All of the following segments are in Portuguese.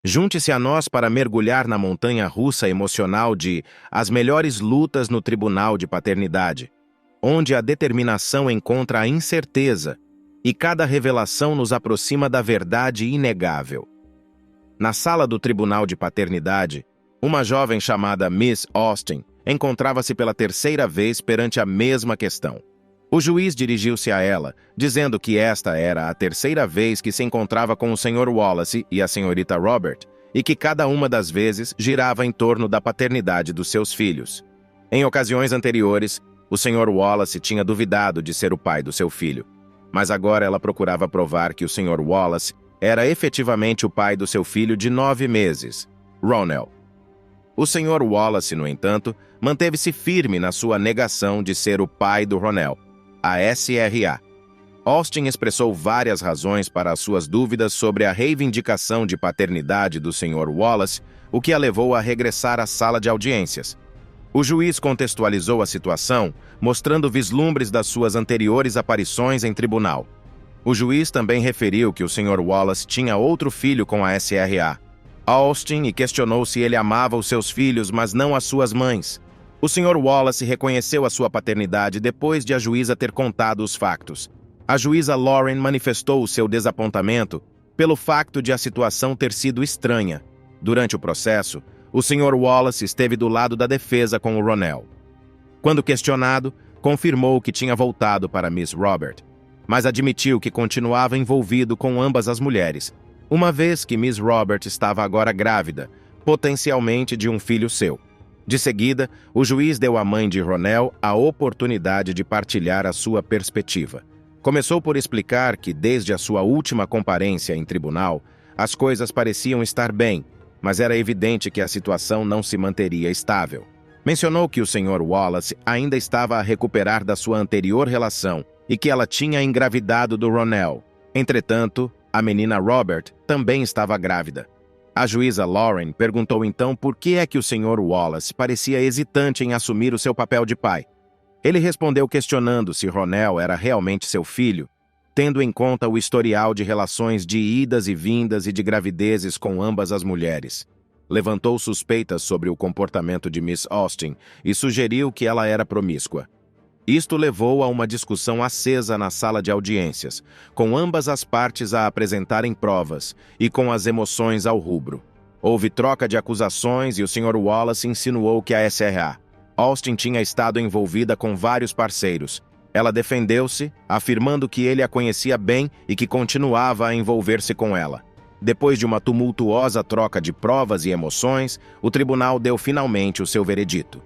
Junte-se a nós para mergulhar na montanha-russa emocional de As Melhores Lutas no Tribunal de Paternidade, onde a determinação encontra a incerteza e cada revelação nos aproxima da verdade inegável. Na sala do Tribunal de Paternidade, uma jovem chamada Miss Austin encontrava-se pela terceira vez perante a mesma questão. O juiz dirigiu-se a ela, dizendo que esta era a terceira vez que se encontrava com o Sr. Wallace e a senhorita Robert, e que cada uma das vezes girava em torno da paternidade dos seus filhos. Em ocasiões anteriores, o Sr. Wallace tinha duvidado de ser o pai do seu filho, mas agora ela procurava provar que o Sr. Wallace era efetivamente o pai do seu filho de 9 meses, Ronell. O Sr. Wallace, no entanto, manteve-se firme na sua negação de ser o pai do Ronell, a SRA. Austin expressou várias razões para as suas dúvidas sobre a reivindicação de paternidade do Sr. Wallace, o que a levou a regressar à sala de audiências. O juiz contextualizou a situação, mostrando vislumbres das suas anteriores aparições em tribunal. O juiz também referiu que o Sr. Wallace tinha outro filho com a SRA, Austin, e questionou se ele amava os seus filhos, mas não as suas mães. O Sr. Wallace reconheceu a sua paternidade depois de a juíza ter contado os factos. A juíza Lauren manifestou o seu desapontamento pelo facto de a situação ter sido estranha. Durante o processo, o Sr. Wallace esteve do lado da defesa com o Ronell. Quando questionado, confirmou que tinha voltado para Miss Robert, mas admitiu que continuava envolvido com ambas as mulheres, uma vez que Miss Robert estava agora grávida, potencialmente de um filho seu. De seguida, o juiz deu à mãe de Ronell a oportunidade de partilhar a sua perspectiva. Começou por explicar que, desde a sua última comparência em tribunal, as coisas pareciam estar bem, mas era evidente que a situação não se manteria estável. Mencionou que o Sr. Wallace ainda estava a recuperar da sua anterior relação e que ela tinha engravidado do Ronell. Entretanto, a menina Robert também estava grávida. A juíza Lauren perguntou então por que é que o Sr. Wallace parecia hesitante em assumir o seu papel de pai. Ele respondeu questionando se Ronell era realmente seu filho, tendo em conta o historial de relações de idas e vindas e de gravidezes com ambas as mulheres. Levantou suspeitas sobre o comportamento de Miss Austin e sugeriu que ela era promíscua. Isto levou a uma discussão acesa na sala de audiências, com ambas as partes a apresentarem provas e com as emoções ao rubro. Houve troca de acusações e o Sr. Wallace insinuou que a SRA, Austin, tinha estado envolvida com vários parceiros. Ela defendeu-se, afirmando que ele a conhecia bem e que continuava a envolver-se com ela. Depois de uma tumultuosa troca de provas e emoções, o tribunal deu finalmente o seu veredito.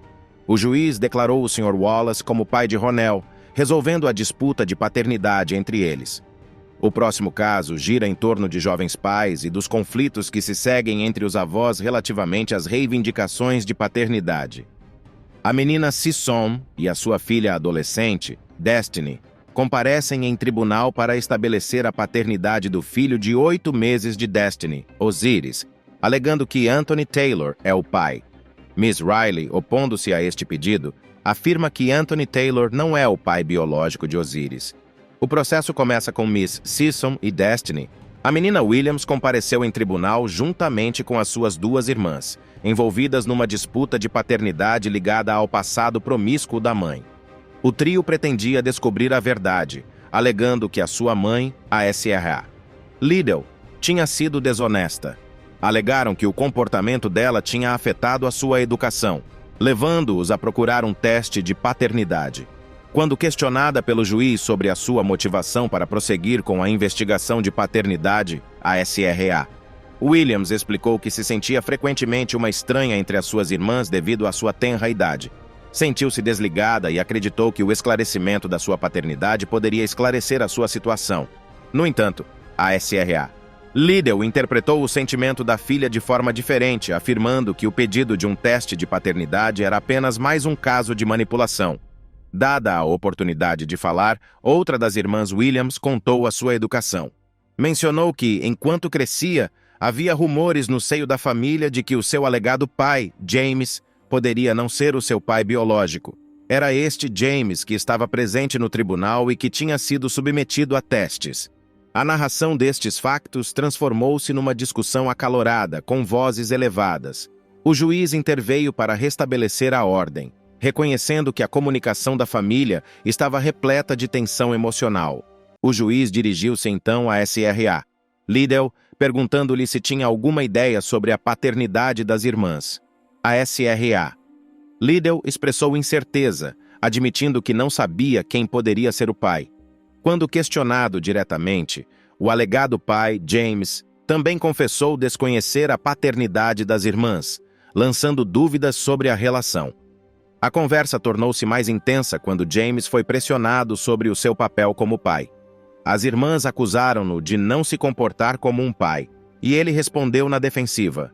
O juiz declarou o Sr. Wallace como pai de Ronell, resolvendo a disputa de paternidade entre eles. O próximo caso gira em torno de jovens pais e dos conflitos que se seguem entre os avós relativamente às reivindicações de paternidade. A menina Sisson e a sua filha adolescente, Destiny, comparecem em tribunal para estabelecer a paternidade do filho de 8 meses de Destiny, Osiris, alegando que Anthony Taylor é o pai. Miss Riley, opondo-se a este pedido, afirma que Anthony Taylor não é o pai biológico de Osiris. O processo começa com Miss Sisson e Destiny. A menina Williams compareceu em tribunal juntamente com as suas 2 irmãs, envolvidas numa disputa de paternidade ligada ao passado promíscuo da mãe. O trio pretendia descobrir a verdade, alegando que a sua mãe, a SRA, Liddell, tinha sido desonesta. Alegaram que o comportamento dela tinha afetado a sua educação, levando-os a procurar um teste de paternidade. Quando questionada pelo juiz sobre a sua motivação para prosseguir com a investigação de paternidade, a SRA, Williams explicou que se sentia frequentemente uma estranha entre as suas irmãs devido à sua tenra idade. Sentiu-se desligada e acreditou que o esclarecimento da sua paternidade poderia esclarecer a sua situação. No entanto, a SRA, Liddell interpretou o sentimento da filha de forma diferente, afirmando que o pedido de um teste de paternidade era apenas mais um caso de manipulação. Dada a oportunidade de falar, outra das irmãs Williams contou a sua educação. Mencionou que, enquanto crescia, havia rumores no seio da família de que o seu alegado pai, James, poderia não ser o seu pai biológico. Era este James que estava presente no tribunal e que tinha sido submetido a testes. A narração destes factos transformou-se numa discussão acalorada, com vozes elevadas. O juiz interveio para restabelecer a ordem, reconhecendo que a comunicação da família estava repleta de tensão emocional. O juiz dirigiu-se então à SRA, Liddell, perguntando-lhe se tinha alguma ideia sobre a paternidade das irmãs. A SRA. Liddell expressou incerteza, admitindo que não sabia quem poderia ser o pai. Quando questionado diretamente, o alegado pai, James, também confessou desconhecer a paternidade das irmãs, lançando dúvidas sobre a relação. A conversa tornou-se mais intensa quando James foi pressionado sobre o seu papel como pai. As irmãs acusaram-no de não se comportar como um pai, e ele respondeu na defensiva.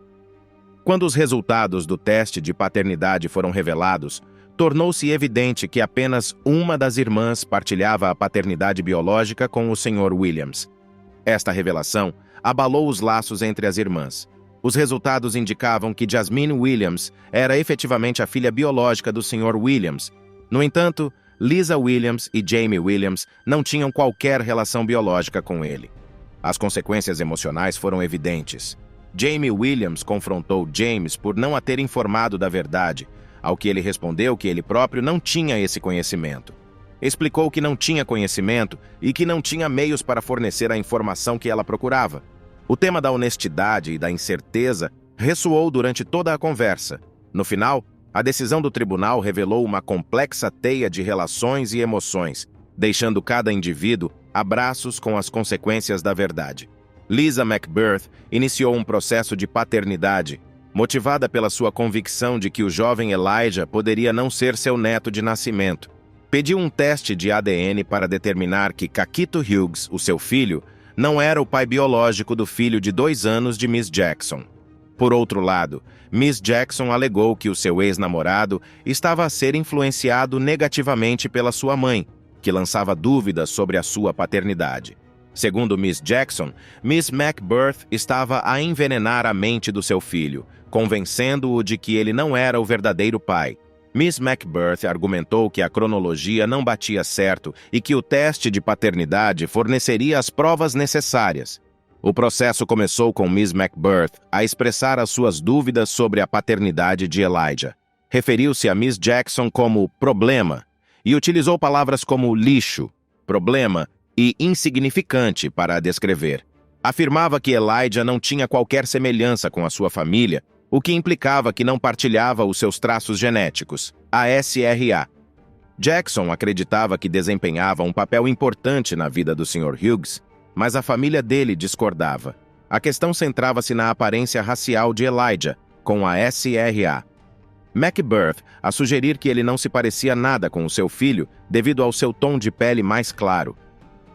Quando os resultados do teste de paternidade foram revelados, tornou-se evidente que apenas uma das irmãs partilhava a paternidade biológica com o Sr. Williams. Esta revelação abalou os laços entre as irmãs. Os resultados indicavam que Jasmine Williams era efetivamente a filha biológica do Sr. Williams. No entanto, Lisa Williams e Jamie Williams não tinham qualquer relação biológica com ele. As consequências emocionais foram evidentes. Jamie Williams confrontou James por não a ter informado da verdade, ao que ele respondeu que ele próprio não tinha esse conhecimento. Explicou que não tinha conhecimento e que não tinha meios para fornecer a informação que ela procurava. O tema da honestidade e da incerteza ressoou durante toda a conversa. No final, a decisão do tribunal revelou uma complexa teia de relações e emoções, deixando cada indivíduo a braços com as consequências da verdade. Lisa McBirth iniciou um processo de paternidade, motivada pela sua convicção de que o jovem Elijah poderia não ser seu neto de nascimento. Pediu um teste de ADN para determinar que Kakito Hughes, o seu filho, não era o pai biológico do filho de 2 anos de Miss Jackson. Por outro lado, Miss Jackson alegou que o seu ex-namorado estava a ser influenciado negativamente pela sua mãe, que lançava dúvidas sobre a sua paternidade. Segundo Miss Jackson, Miss McBirth estava a envenenar a mente do seu filho, convencendo-o de que ele não era o verdadeiro pai. Miss McBirth argumentou que a cronologia não batia certo e que o teste de paternidade forneceria as provas necessárias. O processo começou com Miss McBirth a expressar as suas dúvidas sobre a paternidade de Elijah. Referiu-se a Miss Jackson como problema e utilizou palavras como lixo, problema e insignificante para a descrever. Afirmava que Elijah não tinha qualquer semelhança com a sua família, o que implicava que não partilhava os seus traços genéticos, a SRA. Jackson acreditava que desempenhava um papel importante na vida do Sr. Hughes, mas a família dele discordava. A questão centrava-se na aparência racial de Elijah, com a SRA. McBirth a sugerir que ele não se parecia nada com o seu filho devido ao seu tom de pele mais claro.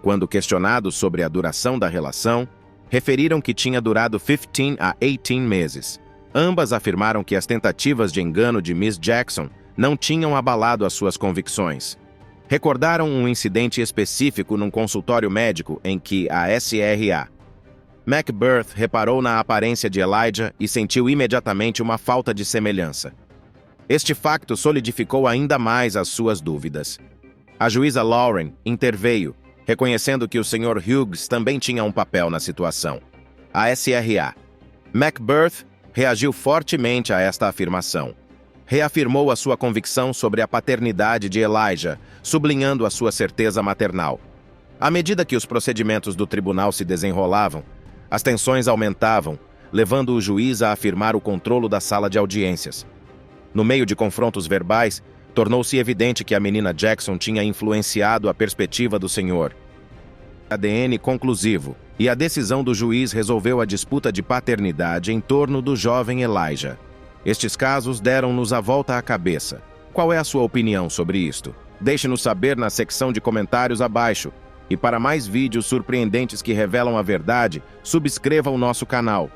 Quando questionados sobre a duração da relação, referiram que tinha durado 15 a 18 meses. Ambas afirmaram que as tentativas de engano de Miss Jackson não tinham abalado as suas convicções. Recordaram um incidente específico num consultório médico em que a SRA. McBirth reparou na aparência de Elijah e sentiu imediatamente uma falta de semelhança. Este facto solidificou ainda mais as suas dúvidas. A juíza Lauren interveio, reconhecendo que o Sr. Hughes também tinha um papel na situação. A SRA. McBirth reagiu fortemente a esta afirmação. Reafirmou a sua convicção sobre a paternidade de Elijah, sublinhando a sua certeza maternal. À medida que os procedimentos do tribunal se desenrolavam, as tensões aumentavam, levando o juiz a afirmar o controle da sala de audiências. No meio de confrontos verbais, tornou-se evidente que a menina Jackson tinha influenciado a perspectiva do senhor. ADN conclusivo, e a decisão do juiz resolveu a disputa de paternidade em torno do jovem Elijah. Estes casos deram-nos a volta à cabeça. Qual é a sua opinião sobre isto? Deixe-nos saber na secção de comentários abaixo. E para mais vídeos surpreendentes que revelam a verdade, subscreva o nosso canal.